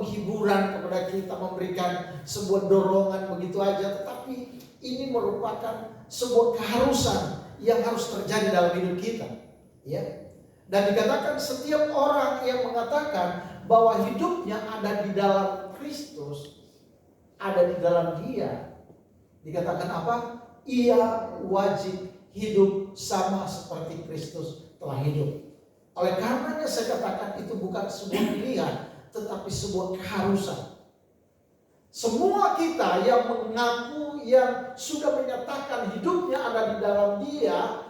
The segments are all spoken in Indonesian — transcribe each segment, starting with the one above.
hiburan kepada kita, memberikan sebuah dorongan begitu aja, tetapi ini merupakan sebuah keharusan yang harus terjadi dalam hidup kita, ya. Dan dikatakan setiap orang yang mengatakan bahwa hidupnya ada di dalam Kristus, ada di dalam Dia, dikatakan apa? Ia wajib hidup sama seperti Kristus telah hidup. Oleh karenanya saya katakan itu bukan sebuah pilihan, tetapi sebuah keharusan. Semua kita yang mengaku, yang sudah menyatakan hidupnya ada di dalam Dia,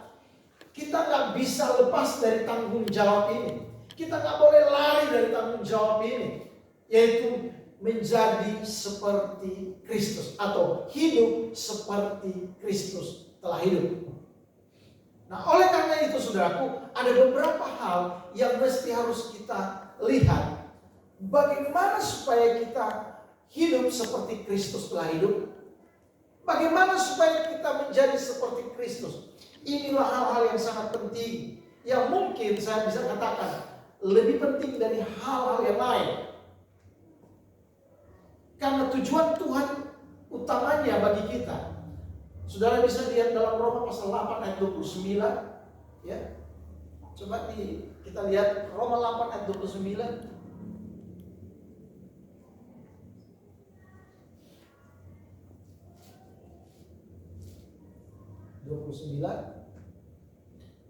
kita gak bisa lepas dari tanggung jawab ini. Kita gak boleh lari dari tanggung jawab ini, yaitu menjadi seperti Kristus atau hidup seperti Kristus telah hidup. Nah, oleh karena itu saudaraku, ada beberapa hal yang mesti harus kita lihat. Bagaimana supaya kita hidup seperti Kristus telah hidup? Bagaimana supaya kita menjadi seperti Kristus? Inilah hal-hal yang sangat penting, yang mungkin saya bisa katakan lebih penting dari hal-hal yang lain. Karena tujuan Tuhan utamanya bagi kita. Saudara bisa lihat dalam Roma pasal 8 ayat 29, ya. Coba kita lihat Roma 8 ayat 29. 29.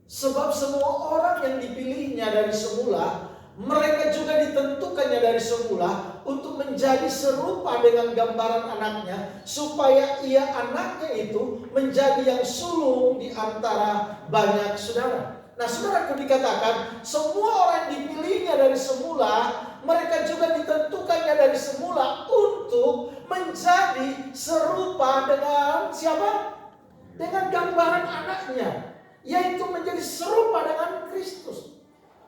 Sebab semua orang yang dipilihnya dari semula, mereka juga ditentukannya dari semula untuk menjadi serupa dengan gambaran anaknya, supaya ia anaknya itu menjadi yang sulung di antara banyak saudara. Nah, saudaraku, dikatakan semua orang yang dipilihnya dari semula, mereka juga ditentukannya dari semula untuk menjadi serupa dengan siapa? Dengan gambaran anaknya, yaitu menjadi serupa dengan Kristus.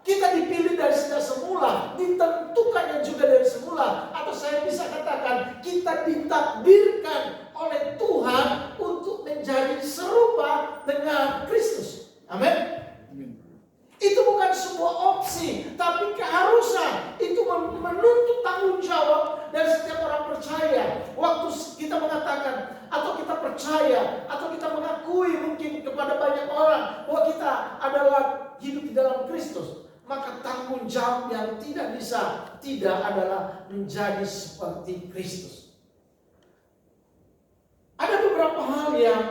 Kita dipilih dari sejak semula, ditentukannya juga dari semula, atau saya bisa katakan kita ditakdirkan oleh Tuhan untuk menjadi serupa dengan Kristus. Amin. Itu bukan sebuah opsi, tapi keharusan. Itu menuntut tanggung jawab dari setiap orang percaya. Waktu kita mengatakan, atau kita percaya, atau kita mengakui mungkin kepada banyak orang bahwa kita adalah hidup di dalam Kristus, maka tanggung jawab yang tidak bisa tidak adalah menjadi seperti Kristus. Ada beberapa hal yang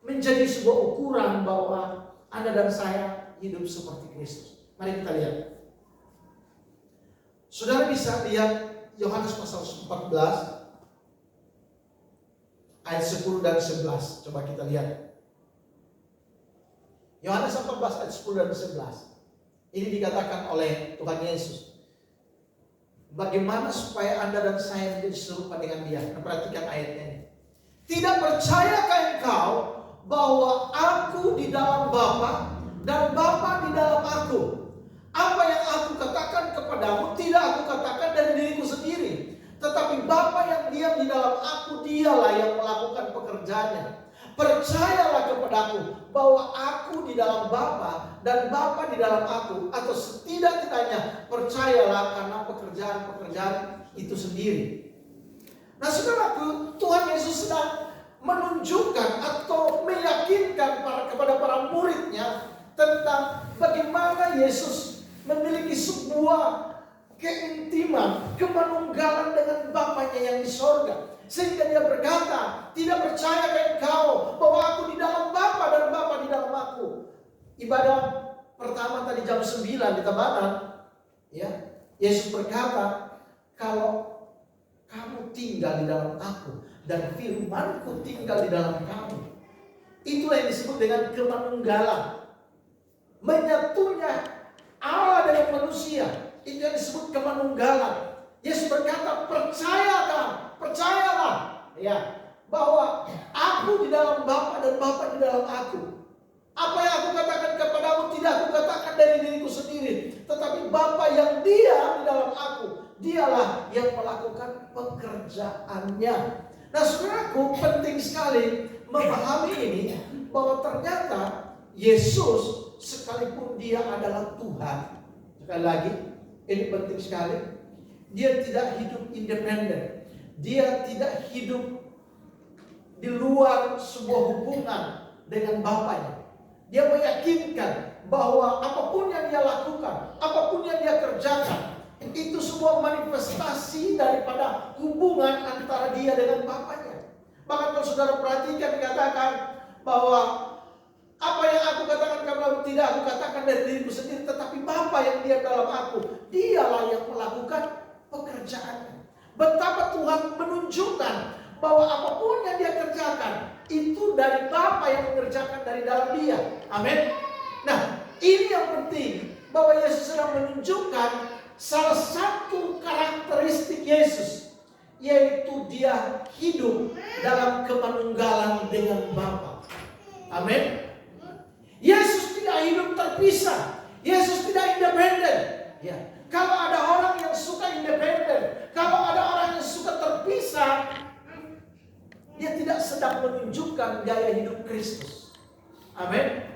menjadi sebuah ukuran bahwa Anda dan saya hidup seperti Kristus. Mari kita lihat. Saudara bisa lihat Yohanes pasal 14 ayat 10 dan 11. Coba kita lihat. Yohanes 14 ayat 10 dan 11. Ini dikatakan oleh Tuhan Yesus. Bagaimana supaya Anda dan saya menjadi serupa dengan Dia? Nah, perhatikan ayatnya ini. Tidak percayakah engkau bahwa aku di dalam Bapa dan Bapa di dalam aku? Apa yang aku katakan kepadamu tidak aku katakan dari diriku sendiri, tetapi Bapa yang diam di dalam aku, Dialah yang melakukan pekerjaannya. Percayalah kepadaku bahwa aku di dalam Bapa dan Bapa di dalam aku, atau setidak-tidaknya percayalah karena pekerjaan-pekerjaan itu sendiri. Nah, saudaraku, Tuhan Yesus sedang menunjukkan atau meyakinkan kepada para muridnya tentang bagaimana Yesus memiliki sebuah keintiman, kemanunggalan dengan Bapanya yang di sorga. Sehingga dia berkata, tidak percaya engkau bahwa aku di dalam Bapa dan Bapa di dalam aku. Ibadah pertama tadi jam 9 di Tabanan, ya, Yesus berkata, kalau kamu tinggal di dalam aku dan firman-Ku tinggal di dalam kamu, itulah yang disebut dengan kemanunggalan. Menyatunya Allah dengan manusia, itu yang disebut kemanunggalan. Yesus berkata, percayalah, ya, bahwa aku di dalam Bapa dan Bapa di dalam aku. Apa yang aku katakan kepadamu tidak aku katakan dari diriku sendiri, tetapi Bapa yang diam di dalam aku, Dialah yang melakukan pekerjaannya. Nah, saudaraku, penting sekali memahami ini, bahwa ternyata Yesus sekalipun Dia adalah Tuhan, sekali lagi, ini penting sekali, Dia tidak hidup independen. Dia tidak hidup di luar sebuah hubungan dengan Bapaknya. Dia meyakinkan bahwa apapun yang dia lakukan, apapun yang dia kerjakan, itu sebuah manifestasi daripada hubungan antara dia dengan Bapaknya. Bahkan kalau saudara perhatikan, dikatakan bahwa apa yang aku katakan kepadamu tidak aku katakan dari diriku sendiri, tetapi Bapa yang dia dalam aku, dialah yang melakukan pekerjaannya. Betapa Tuhan menunjukkan bahwa apapun yang dia kerjakan itu dari Bapa yang mengerjakan dari dalam dia. Amin. Nah, ini yang penting, bahwa Yesus sedang menunjukkan salah satu karakteristik Yesus, yaitu dia hidup dalam kemanunggalan dengan Bapa. Amin. Yesus tidak hidup terpisah. Yesus tidak independen. Ya. Kalau ada orang yang suka independen, kalau ada orang yang suka terpisah, dia tidak sedang menunjukkan gaya hidup Kristus. Amin.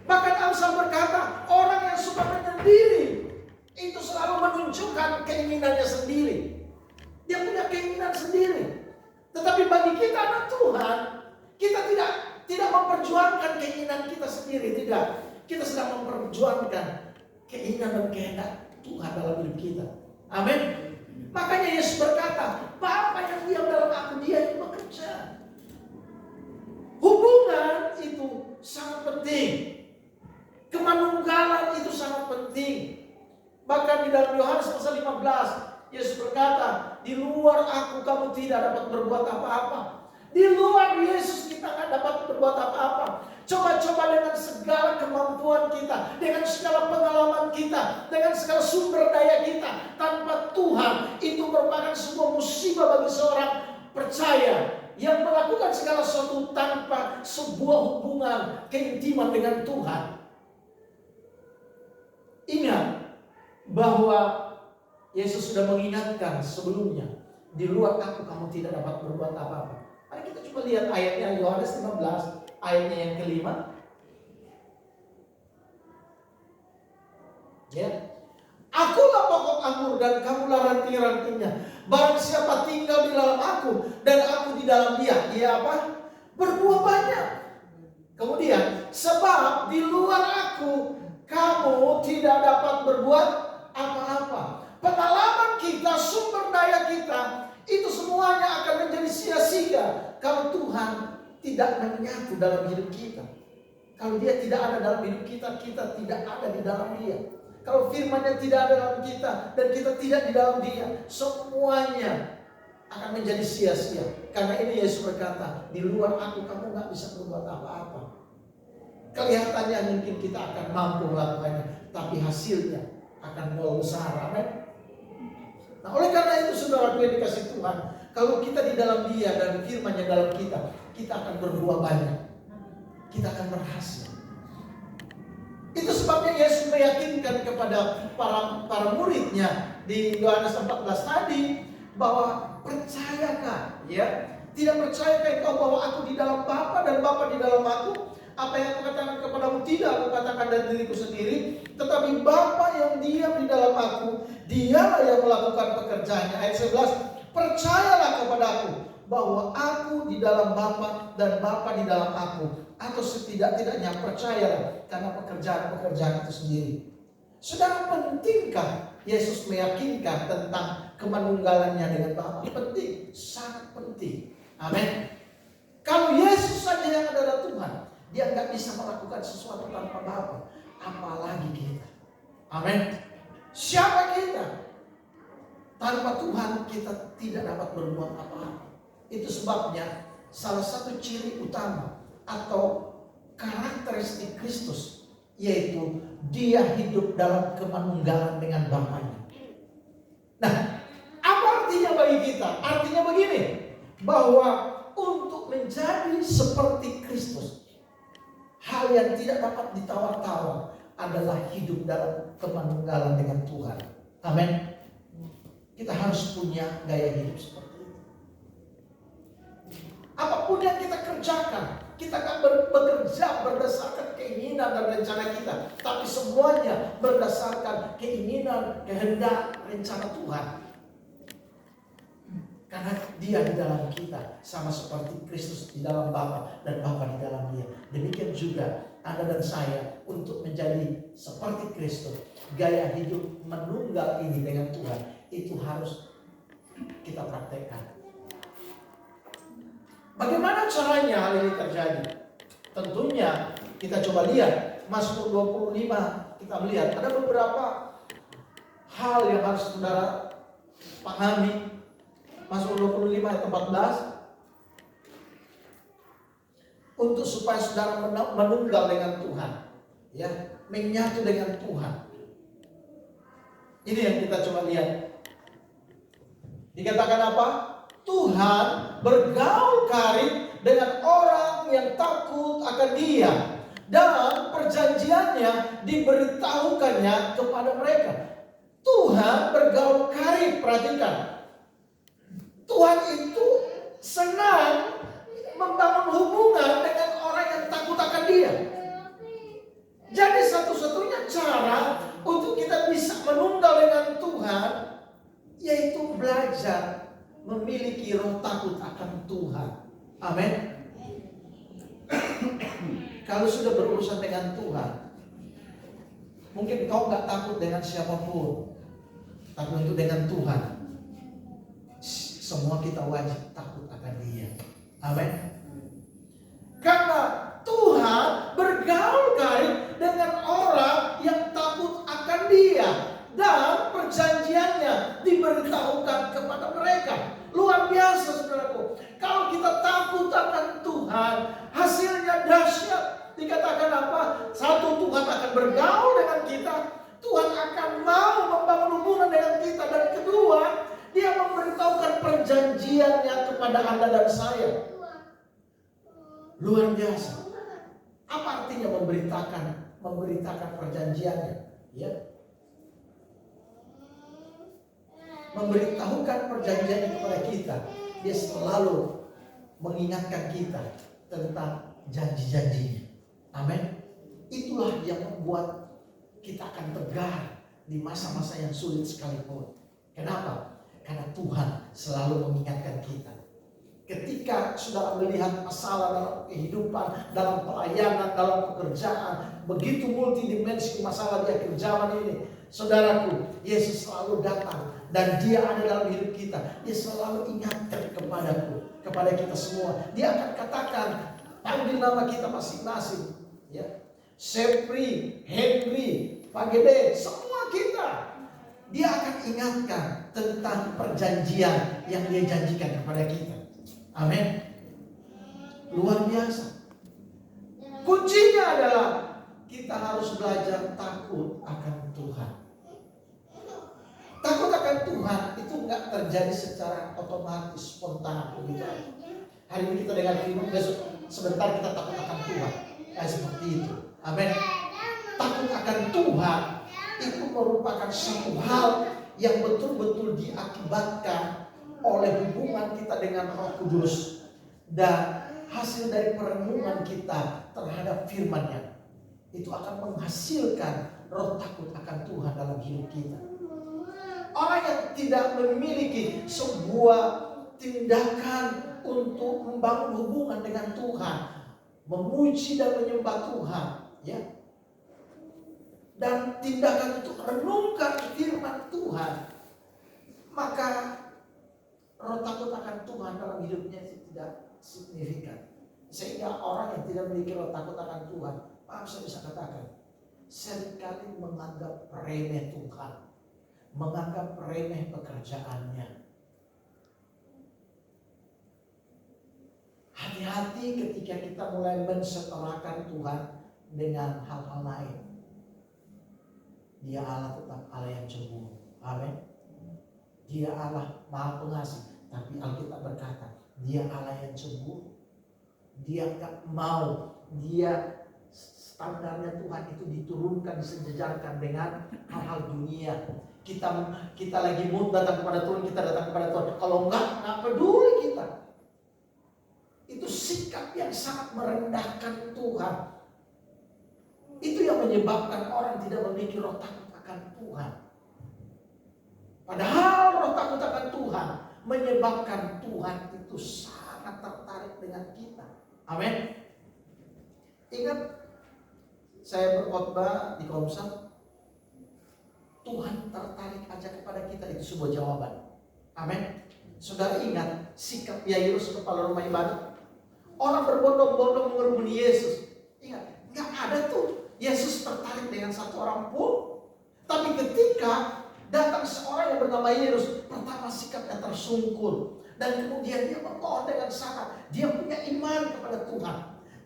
Bahkan Amsal berkata, orang yang suka menyendiri itu selalu menunjukkan keinginannya sendiri. Dia punya keinginan sendiri. Tetapi bagi kita anak Tuhan, kita tidak memperjuangkan keinginan kita sendiri, tidak. Kita sedang memperjuangkan keinginan dan kehendak Tuhan dalam hidup kita. Amin. Makanya Yesus berkata, Bapa yang diam dalam aku, dia yang bekerja. Hubungan itu sangat penting. Kemanunggalan itu sangat penting. Bahkan di dalam Yohanes pasal 15, Yesus berkata, di luar aku kamu tidak dapat berbuat apa-apa. Di luar Yesus kita tidak dapat berbuat apa-apa. Coba-coba dengan segala kemampuan kita, dengan segala pengalaman kita, dengan segala sumber daya kita, tanpa Tuhan, itu merupakan sebuah musibah bagi seorang percaya yang melakukan segala sesuatu tanpa sebuah hubungan keintiman dengan Tuhan. Ingat bahwa Yesus sudah mengingatkan sebelumnya, di luar aku kamu tidak dapat berbuat apa-apa. Mari kita coba lihat ayatnya, Yohanes 15 ayatnya yang kelima. Ya. Akulah pokok anggur dan kamulah ranting-rantingnya. Barang siapa tinggal di dalam aku dan aku di dalam dia, dia apa? Berbuah banyak. Kemudian, sebab di luar aku kamu tidak dapat berbuat apa-apa. Pengalaman kita, sumber daya kita, itu semuanya akan menjadi sia-sia kalau Tuhan tidak menyatu dalam hidup kita. Kalau dia tidak ada dalam hidup kita, kita tidak ada di dalam dia. Kalau firman-Nya tidak ada dalam kita dan kita tidak di dalam dia, semuanya akan menjadi sia-sia. Karena ini Yesus berkata, di luar aku kamu gak bisa berbuat apa-apa. Kelihatannya mungkin kita akan mampu melakukannya, tapi hasilnya akan nol besar. Amin. Nah, oleh karena itu saudara yang dikasih Tuhan, kalau kita di dalam dia dan firman-Nya dalam kita akan berbuah banyak. Kita akan berhasil. Itu sebabnya Yesus meyakinkan kepada para muridnya di Yohanes 14 tadi, bahwa percayakah, ya? Tidak percayakah engkau bahwa aku di dalam Bapa dan Bapa di dalam aku? Apa yang aku katakan kepadamu tidak aku katakan dari diriku sendiri, tetapi Bapa yang diam di dalam aku, dialah yang melakukan pekerjaannya. Ayat 11, percayalah kepadaku bahwa aku di dalam Bapa dan Bapa di dalam aku, atau setidak-tidaknya percayalah karena pekerjaan-pekerjaan itu sendiri. Saudara, pentingkah Yesus meyakinkan tentang kemanunggalannya dengan Bapa? Penting, sangat penting. Amin. Kalau Yesus saja yang adalah Tuhan, dia nggak bisa melakukan sesuatu tanpa Bapa, apalagi kita. Amin. Siapa kita? Tanpa Tuhan kita tidak dapat berbuat apa-apa. Itu sebabnya salah satu ciri utama atau karakteristik Kristus, yaitu dia hidup dalam kemanunggalan dengan Bapaknya. Nah, apa artinya bagi kita? Artinya begini, bahwa untuk menjadi seperti Kristus, hal yang tidak dapat ditawar-tawar adalah hidup dalam kemanunggalan dengan Tuhan. Amin. Kita harus punya gaya hidup seperti itu. Apapun yang kita kerjakan, Kita kan bekerja berdasarkan keinginan dan rencana kita, tapi semuanya berdasarkan keinginan, kehendak, rencana Tuhan. Karena Dia di dalam kita, sama seperti Kristus di dalam Bapa dan Bapa di dalam Dia. Demikian juga Anda dan saya untuk menjadi seperti Kristus. Gaya hidup menunggal ini dengan Tuhan itu harus kita praktekkan. Bagaimana caranya hal ini terjadi? Tentunya kita coba lihat Mazmur 25, kita melihat ada beberapa hal yang harus saudara pahami. Mazmur 25 ayat 14, untuk supaya saudara menunggal dengan Tuhan, ya, menyatu dengan Tuhan. Ini yang kita coba lihat. Dikatakan apa? Tuhan bergaul karib dengan orang yang takut akan Dia, dan perjanjiannya diberitahukannya kepada mereka. Tuhan bergaul karib, perhatikan. Tuhan itu senang membangun hubungan dengan orang yang takut akan Dia. Jadi satu-satunya cara untuk kita bisa menunggal dengan Tuhan yaitu belajar memiliki roh takut akan Tuhan. Amin. Kalau sudah berurusan dengan Tuhan, mungkin kau gak takut dengan siapapun, tapi untuk dengan Tuhan, semua kita wajib takut akan Dia. Amin. Karena Tuhan bergaul karib dengan orang yang takut akan Dia, dan perjanjiannya diberitahukan kepada mereka. Luar biasa, saudaraku. Kalau kita takut akan Tuhan, hasilnya dahsyat. Dikatakan apa? Satu, Tuhan akan bergaul dengan kita. Tuhan akan mau membangun hubungan dengan kita. Dan kedua, Dia memberitahukan perjanjiannya kepada Anda dan saya. Luar biasa. Apa artinya memberitakan perjanjiannya? Ya. Memberitahukan perjanjiannya kepada kita. Dia selalu mengingatkan kita tentang janji-janjinya. Amin. Itulah yang membuat kita akan tegar di masa-masa yang sulit sekalipun. Kenapa? Karena Tuhan selalu mengingatkan kita. Ketika saudara melihat masalah dalam kehidupan, dalam pelayanan, dalam pekerjaan, begitu multidimensi masalah di akhir zaman ini, saudaraku, Yesus selalu datang dan Dia ada dalam hidup kita. Dia selalu ingatkan kepada kita semua. Dia akan katakan, panggil nama kita masing-masing, ya. Sepri, Henry, Pak Gede, semua kita. Dia akan ingatkan tentang perjanjian yang Dia janjikan kepada kita. Amin. Luar biasa. Kuncinya adalah kita harus belajar takut akan Tuhan. Takut akan Tuhan itu nggak terjadi secara otomatis, spontan begitu. Hari ini kita dengar firman, besok sebentar kita takut akan Tuhan. Kayak seperti itu. Amin. Takut akan Tuhan itu merupakan satu hal yang betul-betul diakibatkan oleh hubungan kita dengan Roh Kudus dan hasil dari perenungan kita terhadap firman-Nya. Itu akan menghasilkan roh takut akan Tuhan dalam hidup kita. Orang yang tidak memiliki sebuah tindakan untuk membangun hubungan dengan Tuhan, memuji dan menyembah Tuhan, ya, dan tindakan untuk renungkan firman Tuhan, maka roh takut akan Tuhan dalam hidupnya itu tidak signifikan. Sehingga orang yang tidak memiliki roh takut akan Tuhan, maaf saya bisa katakan, seringkali menganggap remeh Tuhan, menganggap remeh pekerjaannya. Hati-hati ketika kita mulai mensetarakan Tuhan dengan hal-hal lain. Dia Allah tetap Allah yang cemburu. Amin. Dia Allah Maha Pengasih, tapi Alkitab berkata, Dia Allah yang cemburu. Dia gak mau, Dia standarnya Tuhan itu diturunkan, disejajarkan dengan hal-hal dunia. Kita lagi mood datang kepada Tuhan, kita datang kepada Tuhan. Kalau enggak peduli kita. Itu sikap yang sangat merendahkan Tuhan. Itu yang menyebabkan orang tidak memiliki roh takut akan Tuhan. Padahal roh takut akan Tuhan menyebabkan Tuhan itu sangat tertarik dengan kita. Amin. Ingat, saya berkhotbah di Komsel, Tuhan tertarik aja kepada kita, itu sebuah jawaban. Amin. Saudara ingat sikap Yairus kepala rumah ibadah? Orang berbondong-bondong mengerumuni Yesus. Ingat, nggak ada tuh Yesus tertarik dengan satu orang pun. Tapi ketika datang seorang yang bernama Yairus, pertama sikapnya tersungkur. Dan kemudian dia memohon dengan sangat. Dia punya iman kepada Tuhan.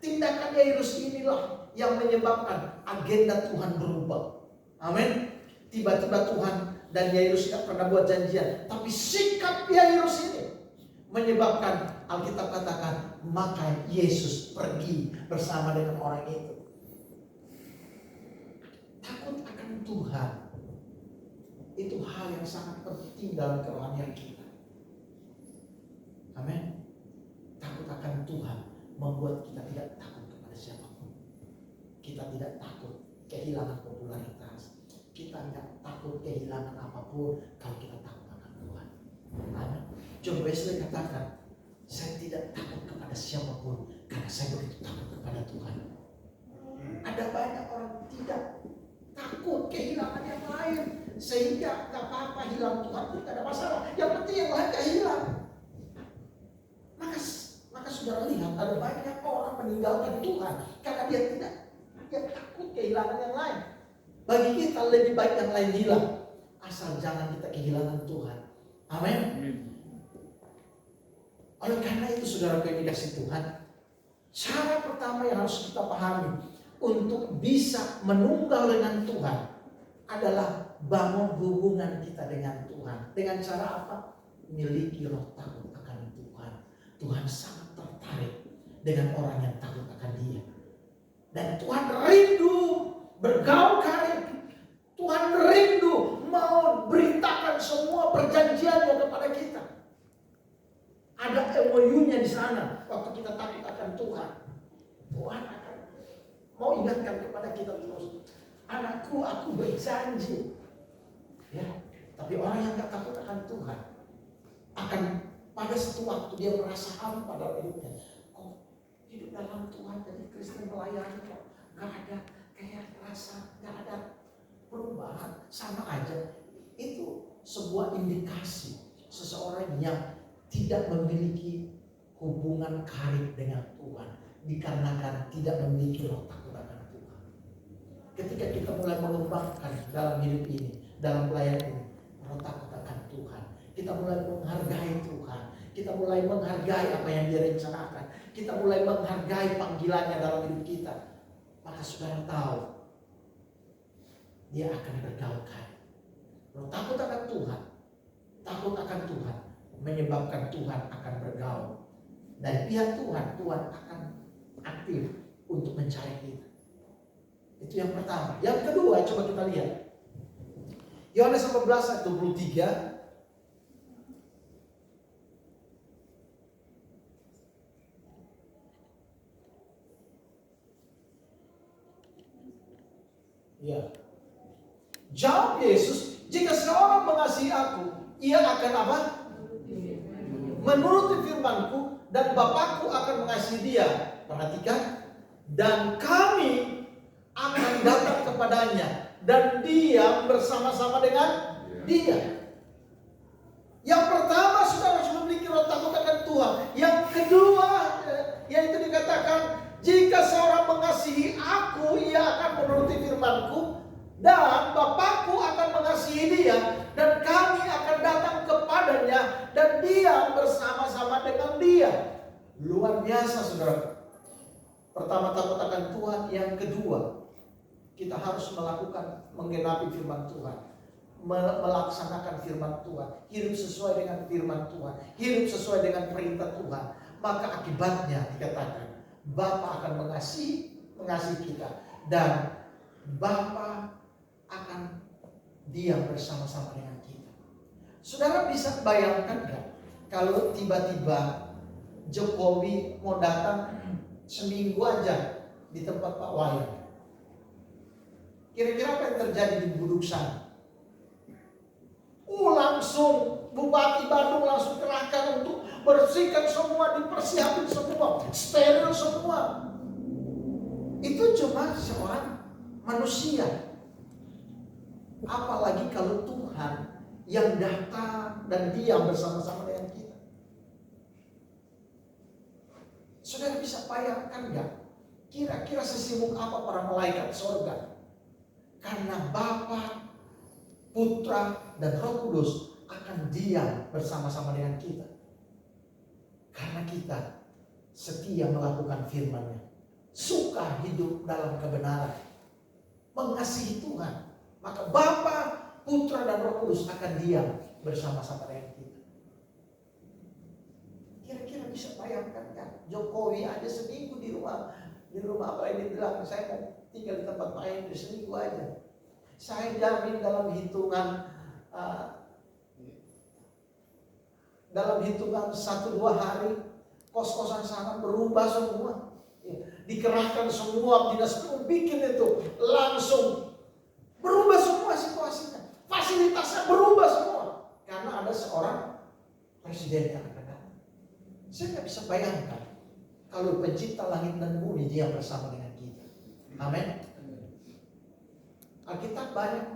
Tindakan Yairus inilah yang menyebabkan agenda Tuhan berubah. Amin. Tiba-tiba Tuhan dan Yairus tidak pernah buat janjian. Tapi sikap Yairus ini menyebabkan Alkitab katakan, maka Yesus pergi bersama dengan orang itu. Takut akan Tuhan itu hal yang sangat penting dalam kerohanian kita. Amin. Takut akan Tuhan membuat kita tidak takut kepada siapapun. Kita tidak takut kehilangan popularitas. Kita tidak takut kehilangan apapun kalau kita takut akan Tuhan. Amin. John Wesley katakan, saya tidak takut kepada siapapun karena saya begitu takut kepada Tuhan. Ada banyak orang tidak takut kehilangan yang lain, sehingga gak apa-apa hilang Tuhan pun gak ada masalah. Yang penting yang lain gak hilang. Maka saudara lihat, ada banyak orang meninggalkan Tuhan karena dia takut kehilangan yang lain. Bagi kita lebih baik yang lain hilang, asal jangan kita kehilangan Tuhan. Amin. Oleh karena itu saudara yang dikasih Tuhan, cara pertama yang harus kita pahami untuk bisa menunggal dengan Tuhan adalah bangun hubungan kita dengan Tuhan. Dengan cara apa? Miliki roh takut akan Tuhan. Tuhan sangat tertarik dengan orang yang takut akan Dia. Dan Tuhan rindu bergaul karib. Tuhan rindu mau beritakan semua perjanjiannya kepada kita. Ada MOU-nya di sana waktu kita takut akan Tuhan. Tuhan akan mau ingatkan kepada kita terus. Anakku, aku berjanji. Ya, tapi orang yang gak takut akan Tuhan akan pada satu waktu dia merasa hampa dalam hidupnya. Kok hidup dalam Tuhan jadi Kristen melayani kok gak ada kayak rasa, gak ada perubahan, sama aja. Itu sebuah indikasi seseorang yang tidak memiliki hubungan karib dengan Tuhan dikarenakan tidak memiliki roh takut akan Tuhan. Ketika kita mulai mengembangkan dalam hidup ini, dalam pelayanan ini, roh takut akan Tuhan, kita mulai menghargai Tuhan, kita mulai menghargai apa yang Dia rencanakan, kita mulai menghargai panggilannya dalam hidup kita, maka saudara tahu Dia akan bergaul karib. Roh takut akan Tuhan, takut akan Tuhan menyebabkan Tuhan akan bergaul. Dan pihak Tuhan akan aktif untuk mencari kita. Itu yang pertama. Yang kedua, coba kita lihat Yohanes 14 ayat 23. Ya. Jawab Yesus, jika seorang mengasihi aku, ia akan apa? Menuruti firman-Ku, dan Bapakku akan mengasihi dia. Perhatikan. Dan kami akan datang kepadanya, dan dia bersama-sama dengan dia. Yang pertama, saudara harus memiliki roh takut akan Tuhan. Yang kedua, yaitu dikatakan, jika seorang mengasihi aku, ia akan menuruti firman-Ku, dan Bapakku akan mengasihi dia, dan kami akan datang kepadanya, dan dia bersama-sama dengan dia. Luar biasa saudara. Pertama takut akan Tuhan. Yang kedua, kita harus melakukan menggenapi firman Tuhan, melaksanakan firman Tuhan, hidup sesuai dengan firman Tuhan, hidup sesuai dengan perintah Tuhan. Maka akibatnya dikatakan Bapa akan mengasihi kita, dan Bapa akan diam bersama-sama dengan kita. Saudara bisa bayangkan gak kalau tiba-tiba Jokowi mau datang seminggu aja di tempat Pak Wayan. Kira-kira apa yang terjadi di Buduk sana? Langsung Bupati Bandung langsung kerahkan untuk bersihkan semua, dipersiapin semua, steril semua. Itu cuma seorang manusia. Apalagi kalau Tuhan yang datang dan diam bersama-sama dengan kita. Saudara bisa bayangkan nggak? Kira-kira sesibuk apa para malaikat surga? Karena Bapa, Putra, dan Roh Kudus akan diam bersama-sama dengan kita. Karena kita setia melakukan firman-Nya, suka hidup dalam kebenaran, mengasihi Tuhan, maka Bapa, Putra, dan Roh Kudus akan diam bersama-sama dengan kita. Kira-kira bisa bayangkan kan? Jokowi aja seminggu di rumah apa ini bilang, saya mau tinggal di tempat Pak Henry seminggu aja. Saya jamin dalam hitungan 1-2 hari kos-kosan sana berubah semua. Dikerahkan semua dinas bikin itu langsung berubah semua situasinya. Fasilitasnya berubah semua karena ada seorang presiden yang akan datang. Saya nggak bisa bayangkan kalau pencipta langit dan bumi dia bersama dengan kita. Amin. Alkitab banyak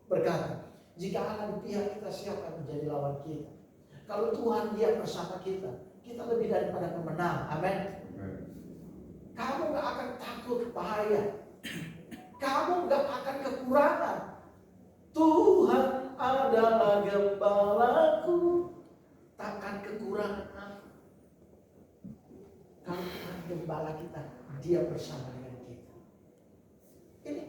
berkata, jika Allah di pihak kita, siapa yang menjadi lawan kita? Kalau Tuhan dia bersama kita, kita lebih daripada pemenang. Amin. Kamu gak akan takut bahaya. Kamu gak akan kekurangan. Tuhan adalah gembalaku, takkan kekurangan aku. Kalau Tuhan gembala kita, dia bersama dengan kita. Ini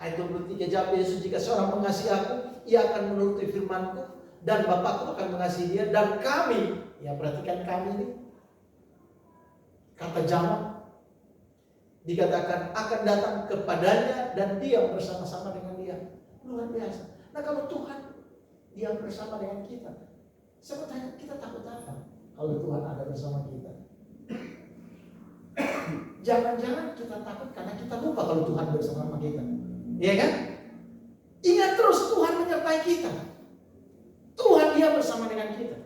ayat 23 jawab Yesus, jika seorang mengasihi aku, ia akan menuruti firman-Ku, dan Bapakku akan mengasihi dia, dan kami, ya perhatikan kami ini, kata jamak, dikatakan akan datang kepadanya dan dia bersama-sama dengan dia. Luar biasa. Nah kalau Tuhan dia bersama dengan kita, saya bertanya, kita takut apa kalau Tuhan ada bersama kita? Jangan-jangan kita takut karena kita lupa kalau Tuhan bersama kita. Iya kan? Ingat terus Tuhan menyertai kita. Tuhan dia bersama dengan kita.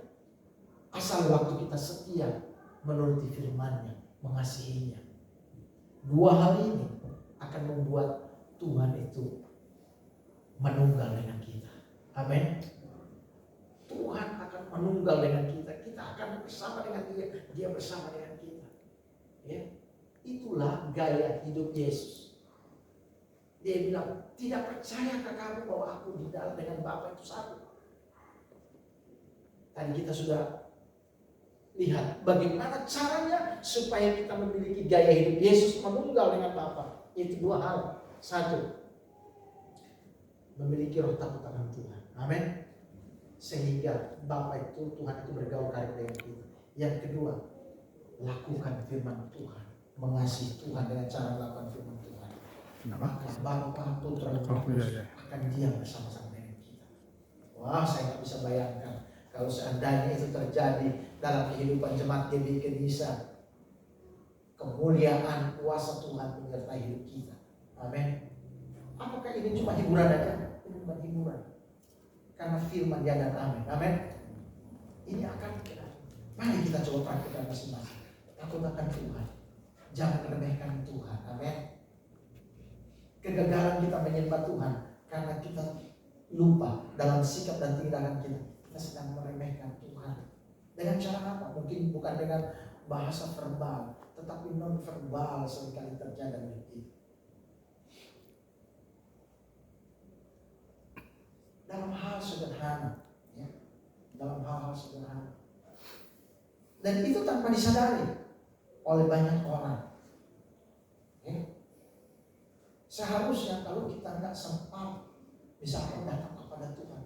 Asal waktu kita setia menuruti firman-Nya, mengasihinya. 2 hal ini akan membuat Tuhan itu menunggal dengan kita. Amin. Tuhan akan menunggal dengan kita. Kita akan bersama dengan dia. Dia bersama dengan kita. Ya. Itulah gaya hidup Yesus. Dia bilang, tidak percayakah kamu bahwa aku di dalam dengan Bapa itu satu? Tadi kita sudah lihat bagaimana caranya supaya kita memiliki gaya hidup Yesus menunggal dengan Bapa. Itu 2 hal. 1, memiliki roh takut akan Tuhan. Amin. Sehingga Bapa itu, Tuhan itu bergaul karib dengan kita. Yang kedua, lakukan firman Tuhan. Mengasihi Tuhan dengan cara melakukan firman Tuhan. Maka Bapa, Putra, dan Roh Kudus akan diam bersama-sama dengan kita. Wah, saya nggak bisa bayangkan kalau seandainya itu terjadi dalam kehidupan jemaat GBI Kenisa. Kemuliaan kuasa Tuhan menyertai hidup kita. Amin. Apakah ini cuma hiburan aja? Ini bukan hiburan. Karena firman dia dan amin. Amin. Ini akan kita. Mari kita coba praktikkan masing-masing. Takut akan Tuhan. Jangan meremehkan Tuhan. Amin. Kegagalan kita menyembah Tuhan karena kita lupa dalam sikap dan tindakan kita. Kita sedang meremehkan Tuhan. Dengan cara apa? Mungkin bukan dengan bahasa verbal, tetapi non verbal seringkali terjadi dalam hidup kita. Dalam hal sederhana, ya. Dalam hal-hal sederhana. Dan itu tanpa disadari oleh banyak orang. Ya. Seharusnya kalau kita nggak sempat, misalkan datang kepada Tuhan,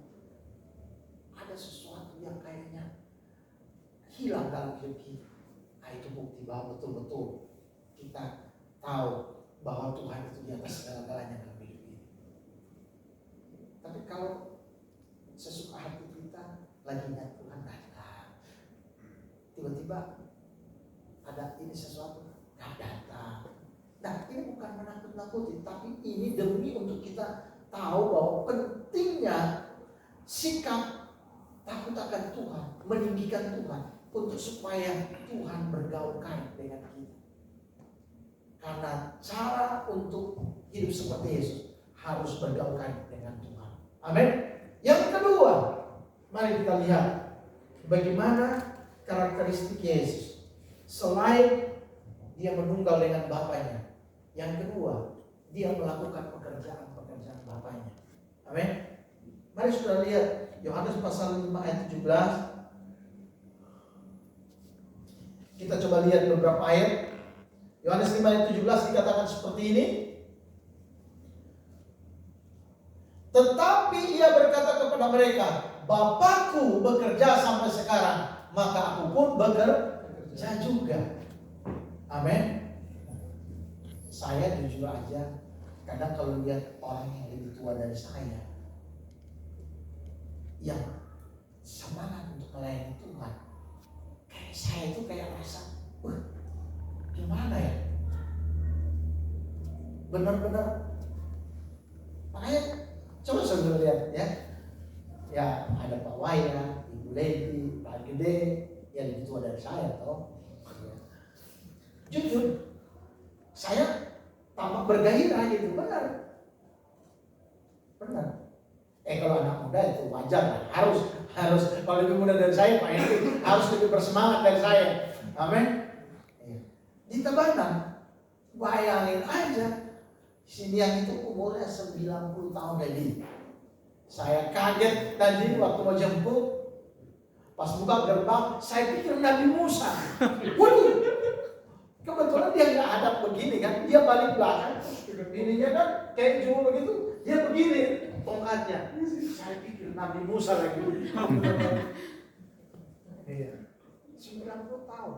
ada sesuatu yang kayaknya hilang dalam hidup kita. Nah, itu bukti bahwa betul-betul kita tahu bahwa Tuhan itu di atas segala-galanya dalam hidup ini. Tapi kalau sesuka hati kita lagi ingat Tuhan datang, tiba-tiba ada ini sesuatu, nggak datang. Nah, ini bukan menakut-nakuti, tapi ini demi untuk kita tahu bahwa pentingnya sikap takut akan Tuhan, meninggikan Tuhan, untuk supaya Tuhan bergaul kait dengan kita. Karena cara untuk hidup seperti Yesus harus bergaul kait dengan Tuhan. Amin. Yang kedua, mari kita lihat bagaimana karakteristik Yesus. Selain dia menunggal dengan Bapaknya, yang kedua, dia melakukan pekerjaan-pekerjaan Bapaknya. Amin. Mari sudah lihat Yohanes pasal 5 ayat 17. Kita coba lihat beberapa ayat. Yohanes 5 ayat 17 dikatakan seperti ini. Tetapi ia berkata kepada mereka, Bapakku bekerja sampai sekarang, maka aku pun bekerja juga. Amin. Saya jujur aja, kadang kalau lihat orang yang lebih tua dari saya, yang semangat untuk melayani Tuhan, kayak saya itu kayak rasa, gimana ya? Benar-benar. Makanya coba saudara lihat ya. Ya ada Pak Wayan, Ibu Lady, Pak Gede, yang lebih tua dari saya toh. Ya. Jujur, saya tampak bergairah gitu, benar. Kalau anak muda itu wajar lah, harus kalau lebih muda dari saya, Pak Henry harus lebih bersemangat dari saya. Amin. Di Tabanan, bayangin aja, sini yang itu umurnya 90 tahun lebih. Saya kaget tadi waktu mau jemput, pas buka gerbang, saya pikir Nabi Musa. Waduh, kebetulan dia nggak hadap begini kan, dia balik belakang, ininya kan kayak cuma begitu, dia begini tongkatnya. Saya pikir Nabi Musa lagi. Iya, 90 tahun.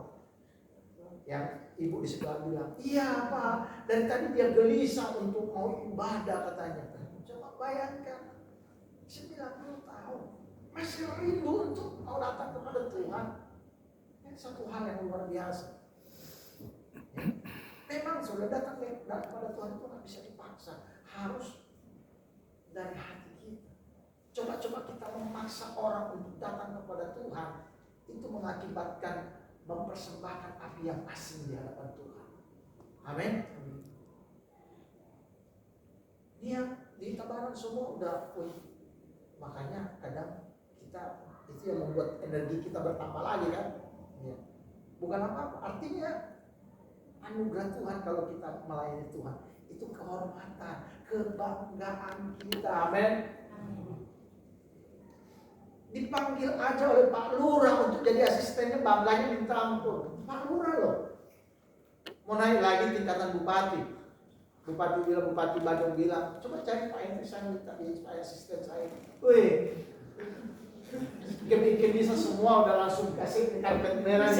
Yang ibu di sebelah bilang, iya Pak, dari tadi dia gelisah untuk mau ibadah katanya. Coba bayangkan, 90 tahun masih rindu untuk mau datang kepada Tuhan. Ini satu hal yang luar biasa. Memang sudah datang kepada Tuhan itu nggak bisa dipaksa, harus dari hati kita. Coba kita memaksa orang untuk datang kepada Tuhan, itu mengakibatkan mempersembahkan api yang asing di hadapan Tuhan. Amin. Dia di Tabanan semua udah makanya kadang kita itu yang membuat energi kita bertambah lagi kan. Ya. Bukan apa-apa, artinya anugerah Tuhan kalau kita melayani Tuhan itu kehormatan, kebanggaan kita. Amin. Dipanggil aja oleh Pak Lurah untuk jadi asistennya, bangganya minta ampun. Pak Lurah loh. Mau naik lagi tingkatan bupati. Bupati Bandung bilang, coba cari Pak Henry, saya minta dia supaya asisten saya. Wih, bikin bisa semua udah langsung kasih karpet merah.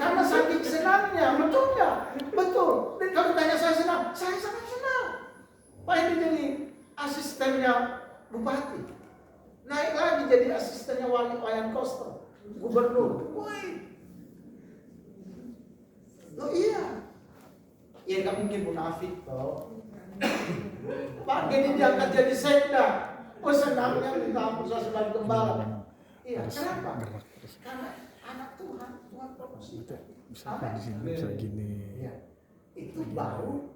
Karena saking senangnya, betul nggak? Betul. Dan kalau tanya saya senang, saya sangat senang. Pak Henry jadi asistennya bupati. Naik lagi jadi asistennya Wali Wayan Koster, gubernur. Woi, oh iya, ya nggak mungkin munafik toh. Pak Gede diangkat jadi sekda, oh senangnya minta ampun saya sebagai gembala. Iya, kenapa? Karena anak Tuhan promosi. Bisa di sini, bisa gini. Ya, itu baru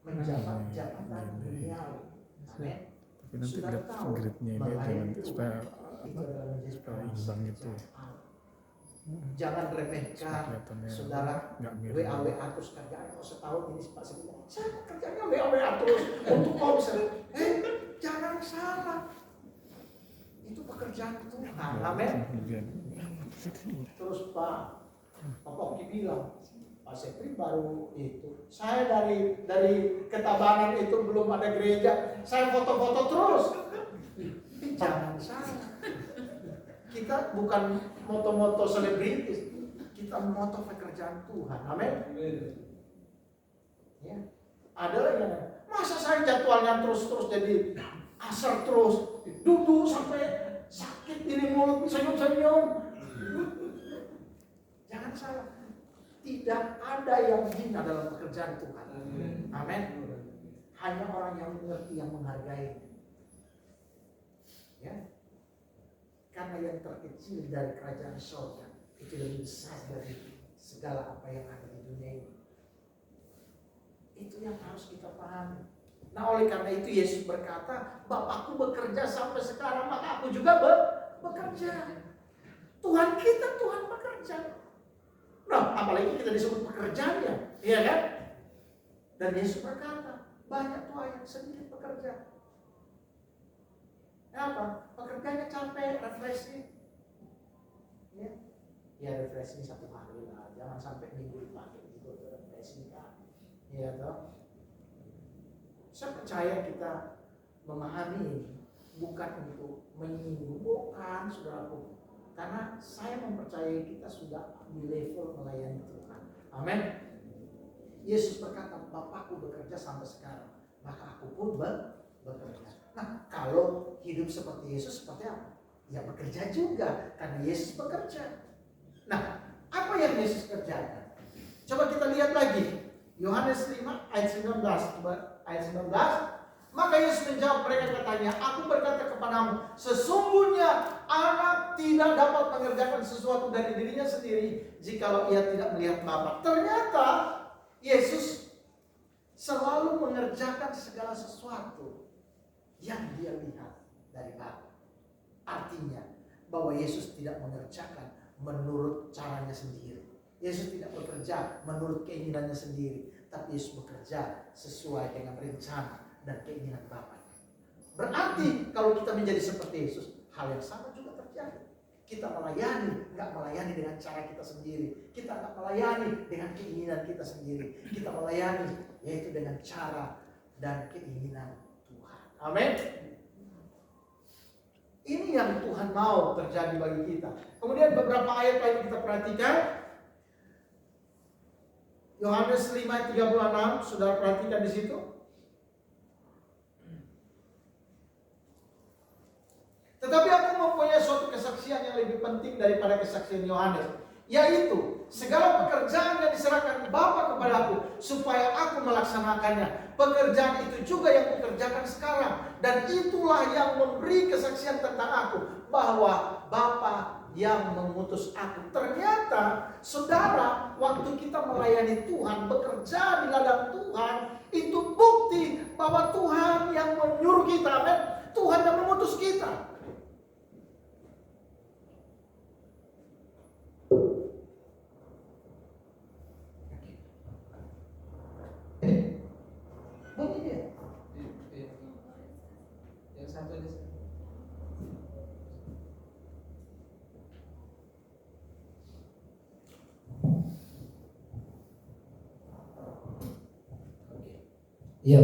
menjabat jabatan duniawi. Amin. Tapi nanti grade-nya ini aja nanti supaya imbang gitu. Jangan remehkan saudara. WA terus kerjaan kok setahun ini Pak Sebi. Saya kerjanya WA terus untuk kau bisa. Jangan salah. Itu pekerjaan Tuhan. Amin. Terus Pak Oki bilang, Pak Sepri baru itu. Saya dari Ketabanan itu belum ada gereja. Saya foto-foto terus. Jangan salah. Kita bukan moto-moto selebritis. Kita moto pekerjaan Tuhan. Amin. Ya. Ada yang masa saya jadwalnya terus jadi asar terus. Duduk sampai sakit ini mulut senyum-senyum. Jangan salah. Tidak ada yang hina dalam pekerjaan Tuhan. Amin. Hanya orang yang mengerti, yang menghargai. Ya. Karena yang terkecil dari kerajaan surga itu lebih besar dari segala apa yang ada di dunia ini. Itu yang harus kita pahami. Nah, oleh karena itu Yesus berkata, Bapakku bekerja sampai sekarang, maka aku juga bekerja. Tuhan kita, Tuhan bekerja. Nah, apalagi kita disebut pekerjaannya, iya kan? Dan Yesus berkata, banyak tuh yang sedikit bekerja. Apa? Pekerjanya capek, refreshing. Ya refreshing 1 hari lah, jangan sampai minggu dipakai gitu refreshing kan. Iya toh. Saya percaya kita memahami ini bukan untuk menyinggung, bukan saudaraku. Karena saya mempercayai kita sudah di level melayani Tuhan. Amin. Yesus berkata, Bapakku bekerja sampai sekarang, maka aku pun bekerja. Nah, kalau hidup seperti Yesus seperti apa? Ya bekerja juga, karena Yesus bekerja. Nah, apa yang Yesus kerjakan? Coba kita lihat lagi. Yohanes 5 ayat 19. Coba ayat 19. Maka Yesus menjawab mereka katanya, aku berkata kepadamu, sesungguhnya anak tidak dapat mengerjakan sesuatu dari dirinya sendiri jikalau ia tidak melihat Bapa. Ternyata Yesus selalu mengerjakan segala sesuatu yang dia lihat dari Bapa. Artinya bahwa Yesus tidak mengerjakan menurut caranya sendiri. Yesus tidak bekerja menurut keinginannya sendiri, tapi Yesus bekerja sesuai dengan rencana dan keinginan Bapa. Berarti kalau kita menjadi seperti Yesus, hal yang sama juga terjadi. Kita melayani, nggak melayani dengan cara kita sendiri. Kita nggak melayani dengan keinginan kita sendiri. Kita melayani yaitu dengan cara dan keinginan Tuhan. Amin. Ini yang Tuhan mau terjadi bagi kita. Kemudian beberapa ayat lain kita perhatikan. Yohanes 5:36, saudara perhatikan di situ. Tetapi aku mempunyai suatu kesaksian yang lebih penting daripada kesaksian Yohanes, yaitu segala pekerjaan yang diserahkan Bapa kepadaku supaya aku melaksanakannya. Pekerjaan itu juga yang kukerjakan sekarang, dan itulah yang memberi kesaksian tentang aku, bahwa Bapa yang mengutus aku. Ternyata saudara, waktu kita melayani Tuhan, bekerja di ladang Tuhan, itu bukti bahwa Tuhan yang menyuruh kita, amin. Tuhan yang mengutus kita.